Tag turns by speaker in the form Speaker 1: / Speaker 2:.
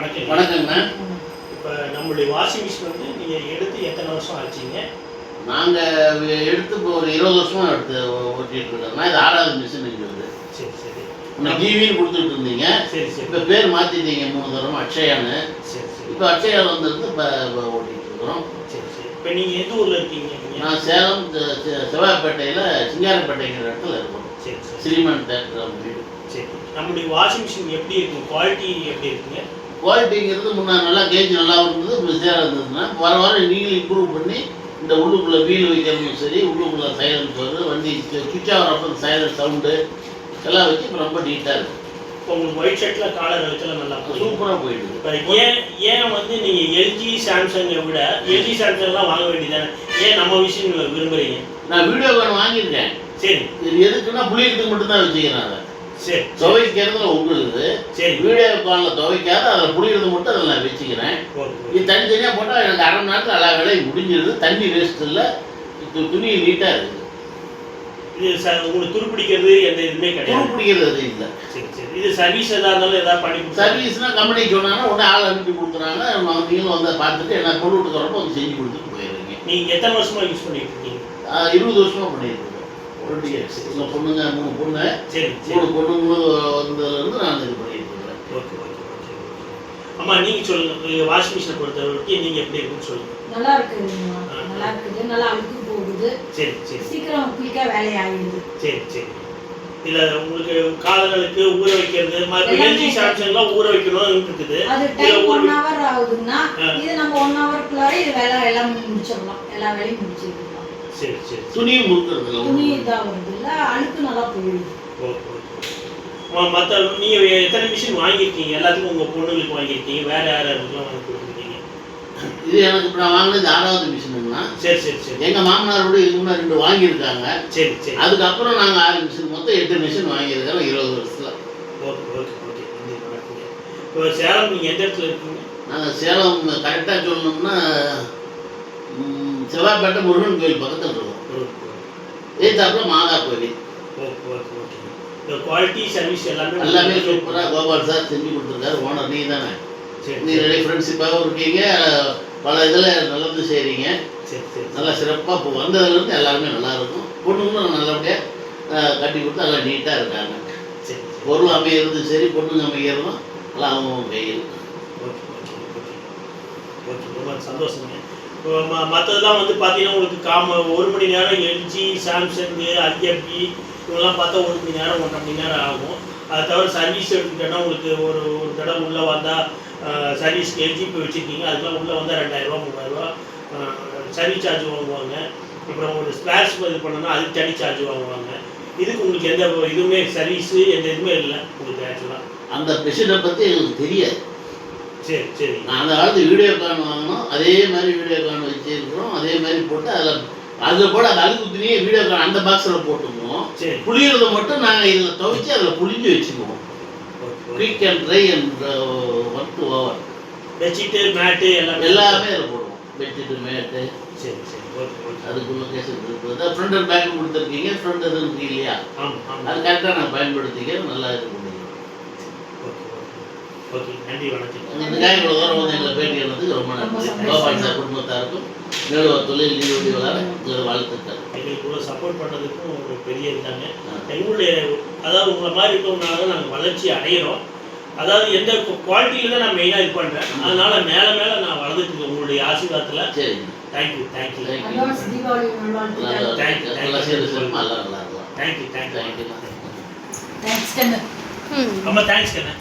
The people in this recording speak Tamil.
Speaker 1: வணக்கங்கண்ணா.
Speaker 2: இப்போ நம்மளுடைய வாஷிங் மிஷின் வந்து நீங்கள் எடுத்து எத்தனை வருஷம் ஆச்சுங்க?
Speaker 1: நாங்கள் எடுத்து இப்போ ஒரு 20 வருஷமாக எடுத்து ஓட்டிகிட்டு இருக்கோம்னா, இது 6வது மிஷின் இருக்குது.
Speaker 2: சரி சரி.
Speaker 1: உன்னை டிவின்னு கொடுத்துட்டு இருந்தீங்க.
Speaker 2: சரி சரி.
Speaker 1: இப்போ பேர் மாற்றிட்டீங்க 3 தடவை அக்ஷயான்னு.
Speaker 2: சரி சரி.
Speaker 1: இப்போ அக்ஷயா வந்துருந்து இப்போ ஓட்டிகிட்டு இருக்கிறோம்.
Speaker 2: சரி சரி. இப்போ நீங்கள் எந்த ஊரில் இருக்கீங்க?
Speaker 1: நான் சேலம் செவ்வாய்ப்பேட்டையில் சிங்காரப்பேட்டைங்கிற இடத்துல இருக்கோம்.
Speaker 2: சரி சரி.
Speaker 1: ஸ்ரீமன் தேட்டர் வீடு.
Speaker 2: சரி. நம்மளுடைய வாஷிங் மிஷின் எப்படி இருக்குங்க? குவாலிட்டி எப்படி இருக்குங்க?
Speaker 1: குவாலிட்டிங்கிறது முன்னே நல்லா கேஜ் நல்லா இருந்தது. இப்போ சேராக இருந்ததுன்னா வர வாரம் நீங்களும் இம்ப்ரூவ் பண்ணி இந்த உள்ளுக்குள்ளே வீல் வைக்கிறதும் சரி, உள்ளுக்குள்ளே சைலன்ஸ் வருது, வண்டி சுவிட்ச் ஆகிறப்ப சைலன்ஸ் சவுண்டு எல்லாம் வச்சு இப்போ ரொம்ப நீட்டாக இருக்குது.
Speaker 2: இப்போ உங்களுக்கு ஒயிட் ஷர்ட்டில் காலர் வச்செல்லாம் நல்லா
Speaker 1: சூப்பராக போயிடுது.
Speaker 2: இப்போ ஏன் வந்து நீங்கள் எல்ஜி சாம்சங்கை விட எல்ஜி சாம்சங்லாம் வாங்க வேண்டியதானே? ஏன் நம்ம விஷயம் விரும்புகிறீங்க?
Speaker 1: நான் வீடியோ கான் வாங்கியிருக்கேன்.
Speaker 2: சரி.
Speaker 1: இது எதுக்குன்னா புளியத்துக்கு மட்டும்தான் வச்சுக்கிறேன். அதை
Speaker 2: சரி
Speaker 1: துவைக்கிறதுல உங்களுக்கு
Speaker 2: சரி.
Speaker 1: வீடியோ காலில் துவைக்காத அதில் புளியறது மட்டும் அதில் நான் வச்சுக்கிறேன். இது தனித்தனியாக போட்டால் எனக்கு 1/2 மணி நேரத்தில் எல்லா வேலையும் முடிஞ்சிருது. தண்ணி வேஸ்ட் இல்லை, துணி நீட்டாக இருக்குது.
Speaker 2: இது உங்களுக்கு துருப்பிடிக்கிறது எந்த இதுவுமே கிடையாது.
Speaker 1: துருப்பிடிக்கிறது அது இல்லை.
Speaker 2: சரி சரி. இது சர்வீஸ் எதாக இருந்தாலும் எதாவது பண்ணி
Speaker 1: சர்வீஸ்னால் கம்பெனிக்கு சொன்னாங்கன்னா உடனே ஆள் அனுப்பி கொடுக்குறாங்க. நீங்களும் வந்து பார்த்துட்டு என்ன பொருள் விட்டுக்கிறப்போ வந்து செஞ்சு கொடுத்துட்டு போயிடுறீங்க.
Speaker 2: நீங்கள் எத்தனை வருஷமாக யூஸ் பண்ணிட்டு இருக்கீங்க?
Speaker 1: 20 வருஷமாக பண்ணிட்டு இருக்கோம். 20 years. எங்கள் பொண்ணுங்க 3 பொண்ணு.
Speaker 2: சரி
Speaker 1: 3 பொண்ணுங்களும் வந்ததுலேருந்து நான் இது பண்ணிட்டு இருக்கிறேன்.
Speaker 2: Okay okay okay. அம்மா நீங்கள் சொல்லுங்கள், வாஷிங் மிஷினை பொறுத்தவரைக்கும் நீங்கள் எப்படி இருக்குன்னு சொல்லுங்கள்.
Speaker 3: நல்லா இருக்குதுங்கம்மா, நல்லா இருக்குது, நல்லா அழுக்கு போகுது.
Speaker 2: சரி சரி.
Speaker 3: சீக்கிரம் குயிக்காக வேலையாகிடுது.
Speaker 2: சரி சரி. இதில் உங்களுக்கு காலங்களுக்கு ஊற வைக்கிறது எல்ஜி சாம்சங்லாம் ஊற வைக்கணும் இருக்குது.
Speaker 3: அது டைம் 1 hour ஆகுதுன்னா இது நம்ம 1 hourக்குள்ளார இது வேலை எல்லாம் முடிச்சிடலாம், எல்லா வேலையும் முடிச்சிடலாம்.
Speaker 2: சரி சரி.
Speaker 1: துணியும் முறுக்கிறது
Speaker 3: துணி இதாக வருது இல்லை, அழுக்கு நல்லா போயிடுது.
Speaker 2: Okay okay. மற்ற நீங்கள் எத்தனை மிஷின் வாங்கியிருக்கீங்க? எல்லாத்துக்கும் உங்கள் பொண்ணுங்களுக்கு வாங்கியிருக்கீங்க, வேறு யார் யாருக்கெல்லாம் வாங்கி கொடுத்துருக்கீங்க?
Speaker 1: இது எனக்கு இப்போ நான் வாங்கினது 6வது மிஷினுங்கண்ணா.
Speaker 2: சரி சரி சரி.
Speaker 1: எங்கள் மாமனாரோட இதுக்கு முன்னாடி 2 வாங்கியிருக்காங்க.
Speaker 2: சரி சரி.
Speaker 1: அதுக்கப்புறம் நாங்கள் 6 மிஷின், மொத்தம் 8 மிஷின் வாங்கியிருக்கோம் 20 வருஷத்தில்.
Speaker 2: Okay okay okay. இப்போ சேலம் நீங்கள் எந்த இடத்துல இருக்கீங்க?
Speaker 1: நாங்கள் சேலம் கரெக்டாக சொல்லணும்னா செவ்வாய்ப்பேட்டை முருகன் கோயில் பக்கத்தில் இருக்கோம். ஏத்தாப்புல மாதா கோயில்.
Speaker 2: Okay okay okay. இந்த குவாலிட்டி சர்வீஸ்
Speaker 1: எல்லாமே சூப்பராக கோபால் சார் செஞ்சு கொடுத்துருக்காரு. ஓனர் நீங்கள் தானே?
Speaker 2: சரி.
Speaker 1: நீங்கள் ஃப்ரெண்ட்ஷிப்பாகவும் இருக்கீங்க, பல இதில் நல்லது செய்கிறீங்க.
Speaker 2: சரி சரி.
Speaker 1: நல்லா சிறப்பாக இப்போ வந்ததுலேருந்து எல்லாருமே நல்லாயிருக்கும். பொண்ணுங்களும் நல்லபடியாக கட்டி கொடுத்து நல்லா நீட்டாக இருக்காங்க.
Speaker 2: சரி.
Speaker 1: பொருள் அமைகிறது சரி, பொண்ணுங்க அமைகிறதும் நல்லா அவங்க கையில்.
Speaker 2: Okay okay okay okay. ரொம்ப சந்தோஷங்க. இப்போ மற்றதெல்லாம் வந்து பார்த்தீங்கன்னா உங்களுக்கு 1 மணி நேரம் எல்ஜி சாம்சங்கு ஐஎஃப்பி இவங்கெல்லாம் பார்த்தா 1 மணி நேரம் 1.5 மணி நேரம் ஆகும். அதை தவிர சர்வீஸ் எடுத்துக்கிட்டோன்னா உங்களுக்கு ஒரு தடவை உள்ளே வந்தால் சர்வீஸ்க்கு எல்ஜி இப்போ வச்சுருக்கீங்க, அதுக்கெலாம் உள்ளே வந்தால் 2000 3000 சர்வீஸ் சார்ஜ் வாங்குவாங்க. அப்புறம் ஒரு ஸ்பேர்ஸ் இது பண்ணோன்னா அதுக்கு தனி சார்ஜ் வாங்குவாங்க. இதுக்கு உங்களுக்கு எந்த இதுவுமே சர்வீஸு எந்த இதுவுமே இல்லை உங்களுக்கு ஆக்சுவலாக.
Speaker 1: அந்த மிஷினை பற்றி எங்களுக்கு தெரியாது.
Speaker 2: சரி சரி.
Speaker 1: நான் அந்த காலத்து வீடியோ கான் வாங்கினோம், அதே மாதிரி வீடியோ கான் வச்சுருக்கிறோம். அதே மாதிரி போட்டு அதில் போட அந்த அழுக்கு துணியை வீடியோ கான் அந்த பாக்ஸில் போட்டுக்குவோம்.
Speaker 2: சரி.
Speaker 1: புளியறதை மட்டும் நாங்கள் இதில் துவைச்சி அதில் புளிஞ்சு வச்சுக்குவோம். Quick and dry and work to over.
Speaker 2: Bedsheet mat எல்லாமே
Speaker 1: அதில் போடுவோம். Bedsheet mat.
Speaker 2: சரி சரி. Okay okay.
Speaker 1: அதுக்குள்ள கேஸ் இருக்குது. ஃப்ரண்ட் அண்ட் பேக் கொடுத்துருக்கீங்க, ஃப்ரண்ட் எதுவும் இருக்கு இல்லையா?
Speaker 2: ஆமாம் ஆமாம்.
Speaker 1: அது கரெக்டாக நான் பயன்படுத்திக்க நல்லா இது பண்ணிக்கிறேன்.
Speaker 2: Okay okay okay. நன்றி வணக்கம்.
Speaker 1: இவ்வளோ தூரம் வந்து எங்களை பேட்டி எடுத்ததுக்கு ரொம்ப நன்றி. கோபால் சார் குடும்பத்தாருக்கும் மேலும் தொழில் நீதி வளர வாழ்த்துக்கள்.
Speaker 2: எங்களுக்கு இவ்வளோ சப்போர்ட் பண்ணுறதுக்கும் ஒரு பெரிய இருந்தாங்க. எங்களுடைய அதாவது உங்களை மாதிரி இருக்கவங்களால தான் நாங்கள் வளர்ச்சி அடைகிறோம். அதாவது எந்த குவாலிட்டியில் தான் நான் மெயினாக இது பண்ணுறேன். அதனால் மேலே மேலே நான் வளர்ந்துட்டு உங்களுடைய ஆசீர்வாதத்தில்.
Speaker 1: சரி.
Speaker 2: தேங்க்யூ தேங்க்யூ
Speaker 3: அட்வான்ஸ் தீபாவளி நல்வாழ்த்துக்கள்.
Speaker 2: தேங்க்யூ
Speaker 1: நல்லா நல்லா
Speaker 2: தேங்க்யூ தேங்க்யூ.
Speaker 3: தேங்க்ஸ் கண்ணு.
Speaker 2: ரொம்ப தேங்க்ஸ் கண்ணு.